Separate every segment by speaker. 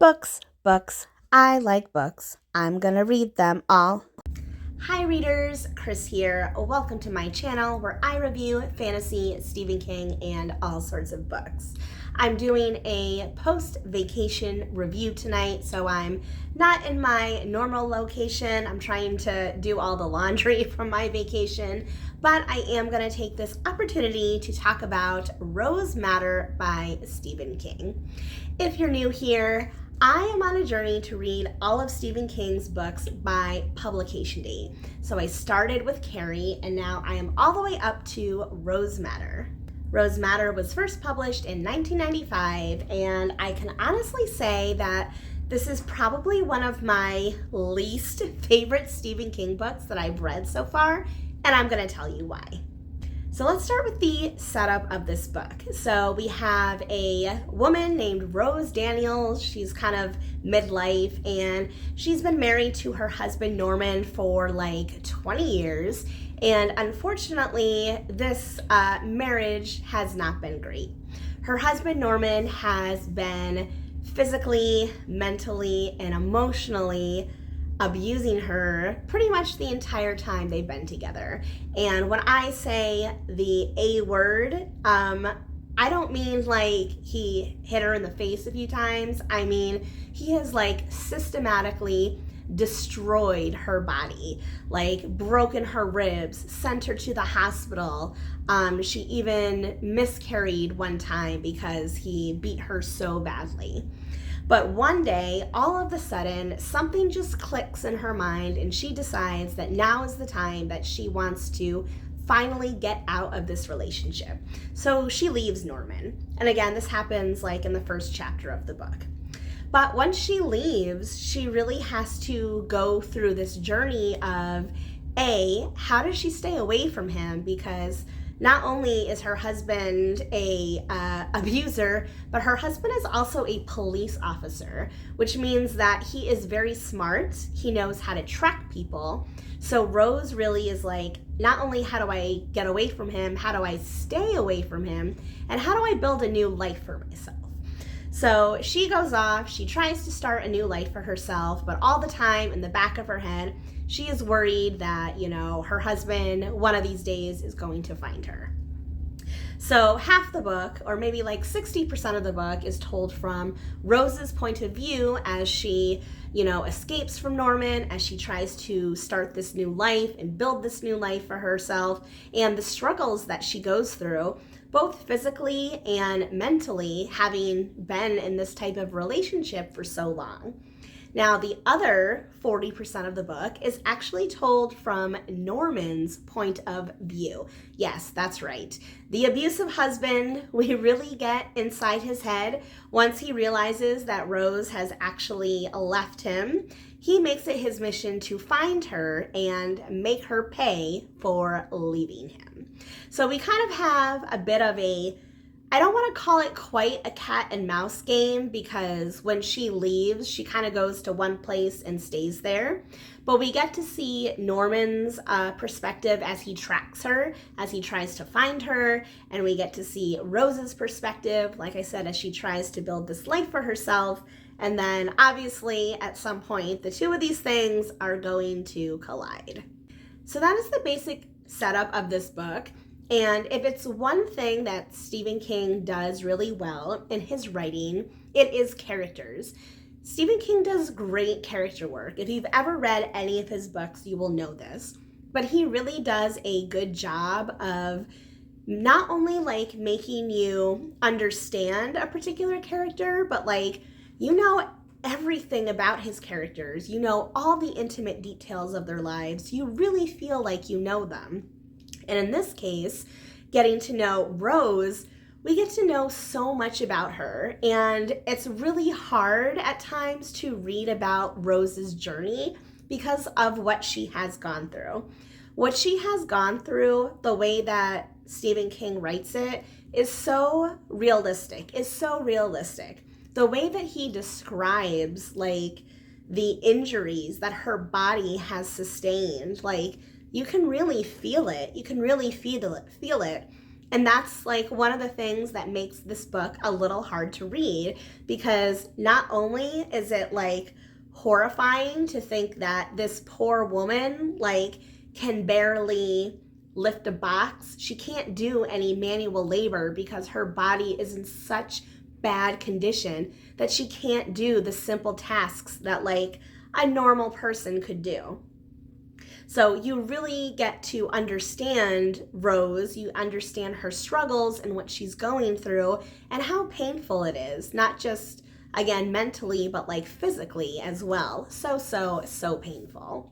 Speaker 1: Books, books. I like books. I'm gonna read them all. Hi readers, Chris here. Welcome to my channel where I review fantasy, Stephen King, and all sorts of books. I'm doing a post-vacation review tonight, so I'm not in my normal location. I'm trying to do all the laundry from my vacation, but I am going to take this opportunity to talk about Rose Madder by Stephen King. If you're new here, I am on a journey to read all of Stephen King's books by publication date. So I started with Carrie, and now I am all the way up to Rose Madder. Rose Madder was first published in 1995, and I can honestly say that this is probably one of my least favorite Stephen King books that I've read so far, and I'm going to tell you why. So let's start with the setup of this book. So we have a woman named Rose Daniels. She's kind of midlife, and she's been married to her husband Norman for like 20 years. And unfortunately, this marriage has not been great. Her husband Norman has been physically, mentally, and emotionally abusing her pretty much the entire time they've been together. And when I say the A word, I don't mean like he hit her in the face a few times. I mean, he has like systematically destroyed her body, like broken her ribs, sent her to the hospital. She even miscarried one time because he beat her so badly. But one day, all of a sudden, something just clicks in her mind, and she decides that now is the time that she wants to finally get out of this relationship. So she leaves Norman. And again, this happens like in the first chapter of the book. But once she leaves, she really has to go through this journey of, A, how does she stay away from him? Because not only is her husband a abuser, but her husband is also a police officer, which means that he is very smart. He knows how to track people. So Rose really is like, not only how do I get away from him, how do I stay away from him, and how do I build a new life for myself? So she goes off, she tries to start a new life for herself, but all the time in the back of her head, she is worried that, her husband one of these days is going to find her. So half the book, or maybe like 60% of the book, is told from Rose's point of view as she, escapes from Norman, as she tries to start this new life and build this new life for herself, and the struggles that she goes through, both physically and mentally, having been in this type of relationship for so long. Now, the other 40% of the book is actually told from Norman's point of view. Yes, that's right. The abusive husband, we really get inside his head once he realizes that Rose has actually left him. He makes it his mission to find her and make her pay for leaving him. So we kind of have a bit of I don't want to call it quite a cat and mouse game, because when she leaves, she kind of goes to one place and stays there. But we get to see Norman's perspective as he tracks her, as he tries to find her. And we get to see Rose's perspective, like I said, as she tries to build this life for herself. And then obviously at some point, the two of these things are going to collide. So that is the basic setup of this book. And if it's one thing that Stephen King does really well in his writing, it is characters. Stephen King does great character work. If you've ever read any of his books, you will know this. But he really does a good job of not only like making you understand a particular character, but like, everything about his characters. You know all the intimate details of their lives. You really feel like you know them. And in this case, getting to know Rose, we get to know so much about her. And it's really hard at times to read about Rose's journey because of what she has gone through. What she has gone through, the way that Stephen King writes it, is so realistic. The way that he describes like the injuries that her body has sustained, like, you can really feel it. And that's like one of the things that makes this book a little hard to read, because not only is it like horrifying to think that this poor woman like can barely lift a box. She can't do any manual labor because her body is in such bad condition that she can't do the simple tasks that like a normal person could do. So you really get to understand Rose, you understand her struggles and what she's going through and how painful it is, not just, again, mentally, but like physically as well. So painful.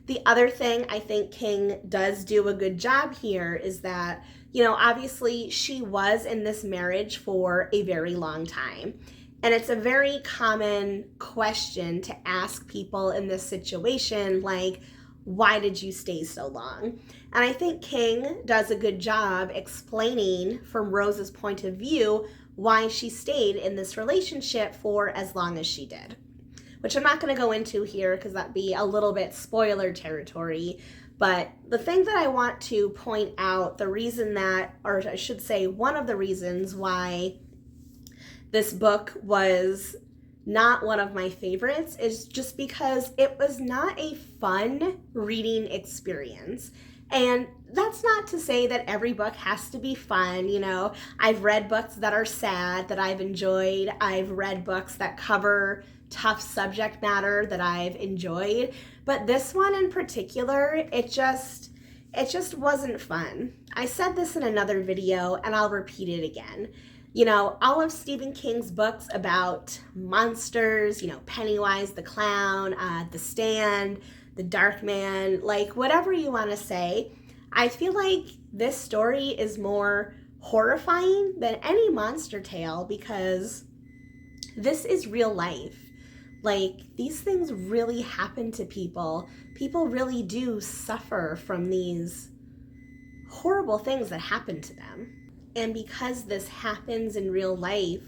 Speaker 1: The other thing I think King does do a good job here is that, you know, obviously she was in this marriage for a very long time. And it's a very common question to ask people in this situation, like, why did you stay so long? And I think King does a good job explaining from Rose's point of view why she stayed in this relationship for as long as she did, which I'm not going to go into here because that'd be a little bit spoiler territory. But the thing that I want to point out, the reason that, or I should say one of the reasons why this book was not one of my favorites, is just because it was not a fun reading experience. And that's not to say that every book has to be fun. You know, I've read books that are sad that I've enjoyed. I've read books that cover tough subject matter that I've enjoyed. But this one in particular, it just wasn't fun. I said this in another video and I'll repeat it again. You know, all of Stephen King's books about monsters, you know, Pennywise the Clown, The Stand, The Dark Man, like whatever you want to say, I feel like this story is more horrifying than any monster tale because this is real life. Like, these things really happen to people. People really do suffer from these horrible things that happen to them. And because this happens in real life,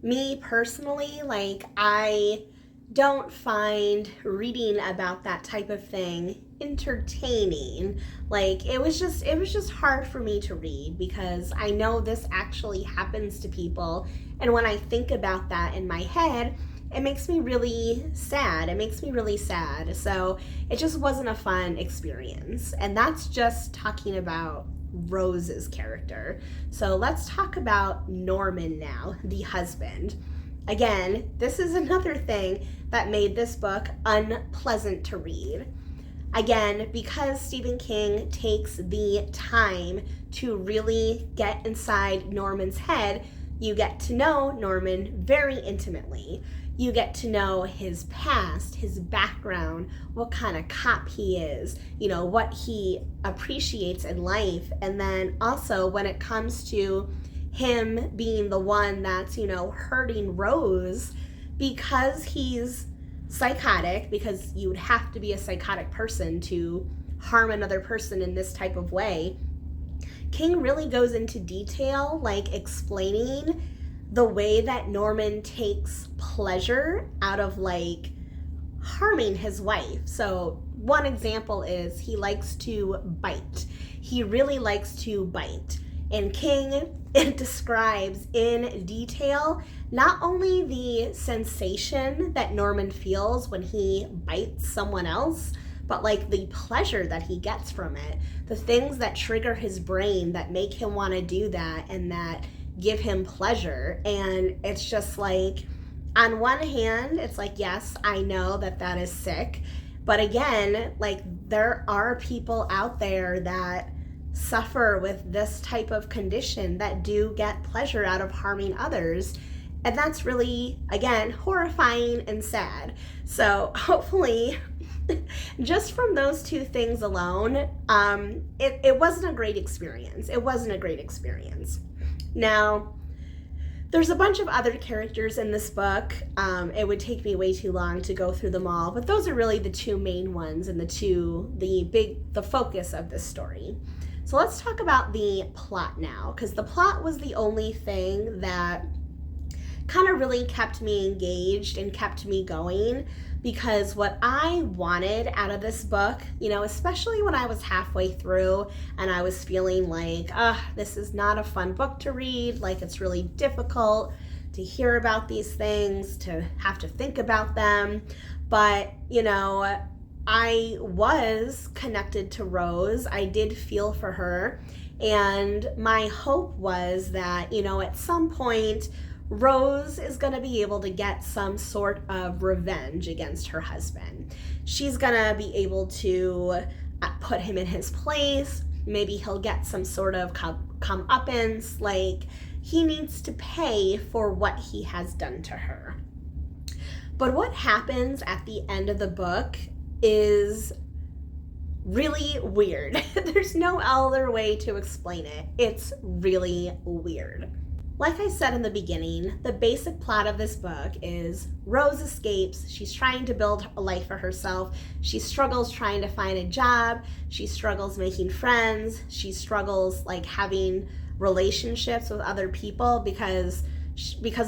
Speaker 1: me personally, like, I don't find reading about that type of thing entertaining. Like, it was just hard for me to read because I know this actually happens to people. And when I think about that in my head, it makes me really sad. It makes me really sad. So it just wasn't a fun experience. And that's just talking about Rose's character. So let's talk about Norman now, the husband. Again, this is another thing that made this book unpleasant to read. Again, because Stephen King takes the time to really get inside Norman's head, you get to know Norman very intimately. You get to know his past, his background, what kind of cop he is, you know, what he appreciates in life. And then also when it comes to him being the one that's, you know, hurting Rose because he's psychotic, because you would have to be a psychotic person to harm another person in this type of way. King really goes into detail, like explaining the way that Norman takes pleasure out of like harming his wife. So one example is he likes to bite. He really likes to bite. And King describes in detail not only the sensation that Norman feels when he bites someone else, but like the pleasure that he gets from it, the things that trigger his brain that make him want to do that and that give him pleasure. And it's just like, on one hand, it's like, yes, I know that that is sick. But again, like, there are people out there that suffer with this type of condition that do get pleasure out of harming others. And that's really, again, horrifying and sad. So hopefully, just from those two things alone, it wasn't a great experience. It wasn't a great experience. Now, there's a bunch of other characters in this book. It would take me way too long to go through them all, but those are really the two main ones and the focus of this story. So let's talk about the plot now, because the plot was the only thing that kind of really kept me engaged and kept me going. because what I wanted out of this book, especially when I was halfway through and I was feeling like, this is not a fun book to read, like it's really difficult to hear about these things, to have to think about them. But, I was connected to Rose. I did feel for her. And my hope was that, at some point, Rose is going to be able to get some sort of revenge against her husband. She's going to be able to put him in his place. Maybe he'll get some sort of comeuppance, like he needs to pay for what he has done to her. But what happens at the end of the book is really weird. There's no other way to explain it. It's really weird. Like I said in the beginning, the basic plot of this book is Rose escapes. She's trying to build a life for herself. She struggles trying to find a job. She struggles making friends. She struggles like having relationships with other people because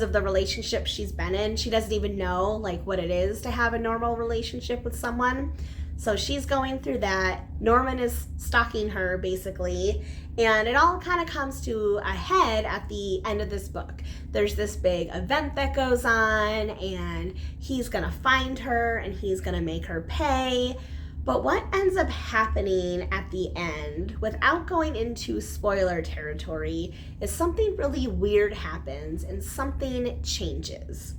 Speaker 1: of the relationship she's been in. She doesn't even know like what it is to have a normal relationship with someone. So she's going through that. Norman is stalking her basically, and it all kind of comes to a head at the end of this book. There's this big event that goes on, and he's gonna find her and he's gonna make her pay. But what ends up happening at the end, without going into spoiler territory, is something really weird happens and something changes.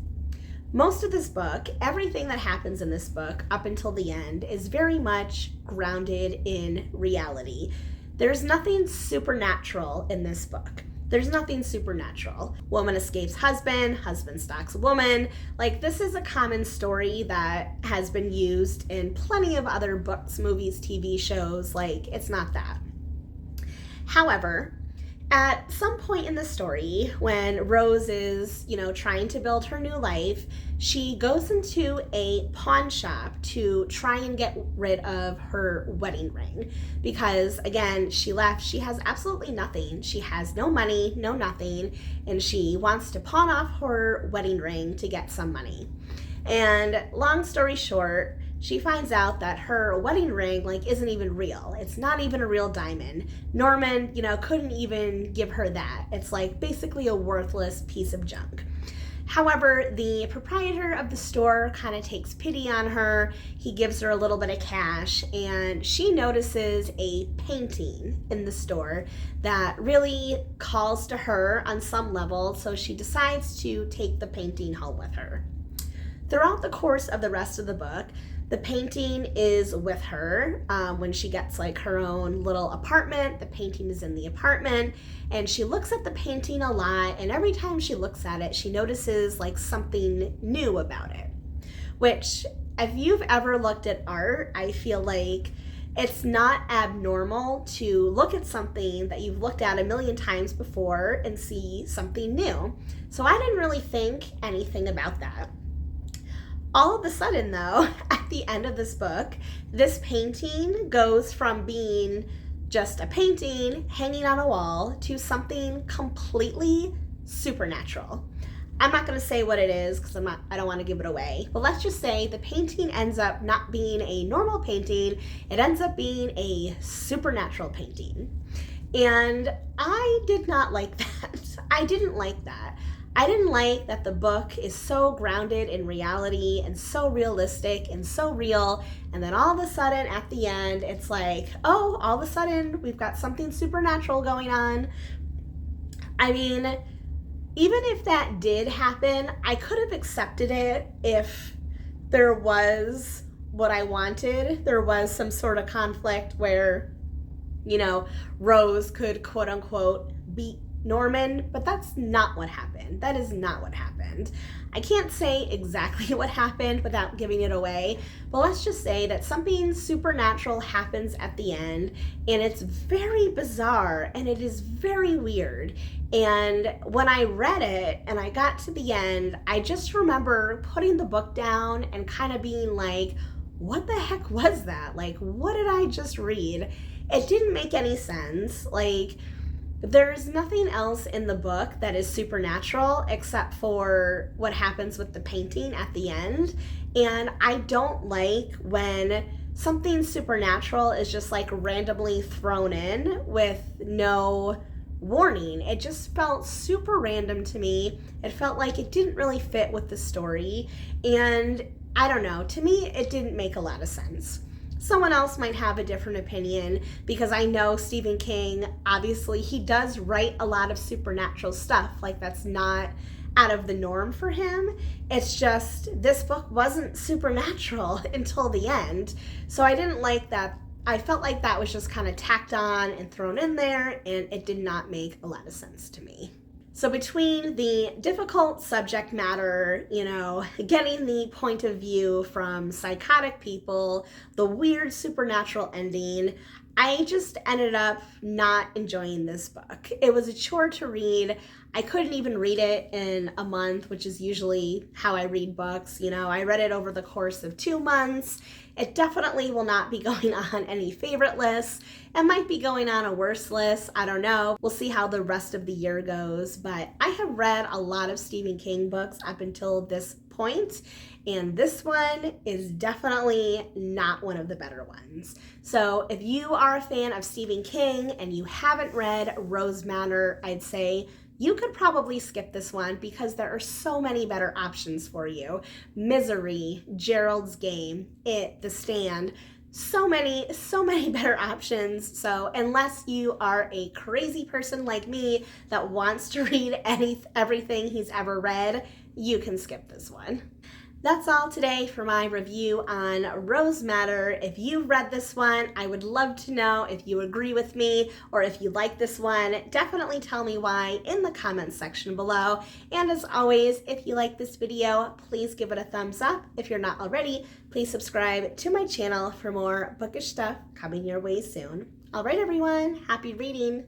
Speaker 1: Most of this book, everything that happens in this book up until the end, is very much grounded in reality. There's nothing supernatural in this book. There's nothing supernatural. Woman escapes husband, husband stalks a woman. Like, this is a common story that has been used in plenty of other books, movies, TV shows. Like, it's not that. However, at some point in the story, when Rose is, trying to build her new life, she goes into a pawn shop to try and get rid of her wedding ring. Because, again, she left. She has absolutely nothing. She has no money, no nothing, and she wants to pawn off her wedding ring to get some money. And long story short, she finds out that her wedding ring isn't even real. It's not even a real diamond. Norman, couldn't even give her that. It's basically a worthless piece of junk. However, the proprietor of the store kind of takes pity on her. He gives her a little bit of cash, and she notices a painting in the store that really calls to her on some level, so she decides to take the painting home with her. Throughout the course of the rest of the book, the painting is with her. When she gets her own little apartment, the painting is in the apartment, and she looks at the painting a lot, and every time she looks at it, she notices something new about it. Which, if you've ever looked at art, I feel like it's not abnormal to look at something that you've looked at a million times before and see something new. So I didn't really think anything about that. All of a sudden, though, at the end of this book, this painting goes from being just a painting hanging on a wall to something completely supernatural. I'm not going to say what it is because I don't want to give it away, but let's just say the painting ends up not being a normal painting. It ends up being a supernatural painting. And I did not like that. I didn't like that. I didn't like that the book is so grounded in reality and so realistic and so real, and then all of a sudden at the end it's all of a sudden we've got something supernatural going on. I mean, even if that did happen, I could have accepted it if there was what I wanted. There was some sort of conflict where, Rose could quote unquote beat Norman, but that's not what happened. That is not what happened. I can't say exactly what happened without giving it away, but let's just say that something supernatural happens at the end, and it's very bizarre, and it is very weird. And when I read it and I got to the end, I just remember putting the book down and kind of being like, what the heck was that? What did I just read? It didn't make any sense. There's nothing else in the book that is supernatural except for what happens with the painting at the end. And I don't like when something supernatural is just like randomly thrown in with no warning. It just felt super random to me. It felt like it didn't really fit with the story. And I don't know, to me, it didn't make a lot of sense. Someone else might have a different opinion because I know Stephen King, obviously, he does write a lot of supernatural stuff. Like, that's not out of the norm for him. It's just this book wasn't supernatural until the end. So I didn't like that. I felt like that was just kind of tacked on and thrown in there, and it did not make a lot of sense to me. So between the difficult subject matter, getting the point of view from psychotic people, the weird supernatural ending, I just ended up not enjoying this book. It was a chore to read. I couldn't even read it in a month, which is usually how I read books. I read it over the course of 2 months. It definitely will not be going on any favorite lists. It might be going on a worse list. I don't know. We'll see how the rest of the year goes. But I have read a lot of Stephen King books up until this point, and this one is definitely not one of the better ones. So if you are a fan of Stephen King and you haven't read Rose Madder, I'd say you could probably skip this one because there are so many better options for you. Misery, Gerald's Game, It, The Stand, so many better options. So unless you are a crazy person like me that wants to read everything he's ever read, you can skip this one. That's all today for my review on Rose Madder. If you read this one, I would love to know if you agree with me or if you like this one. Definitely tell me why in the comments section below. And as always, if you like this video, please give it a thumbs up. If you're not already, please subscribe to my channel for more bookish stuff coming your way soon. All right, everyone, happy reading.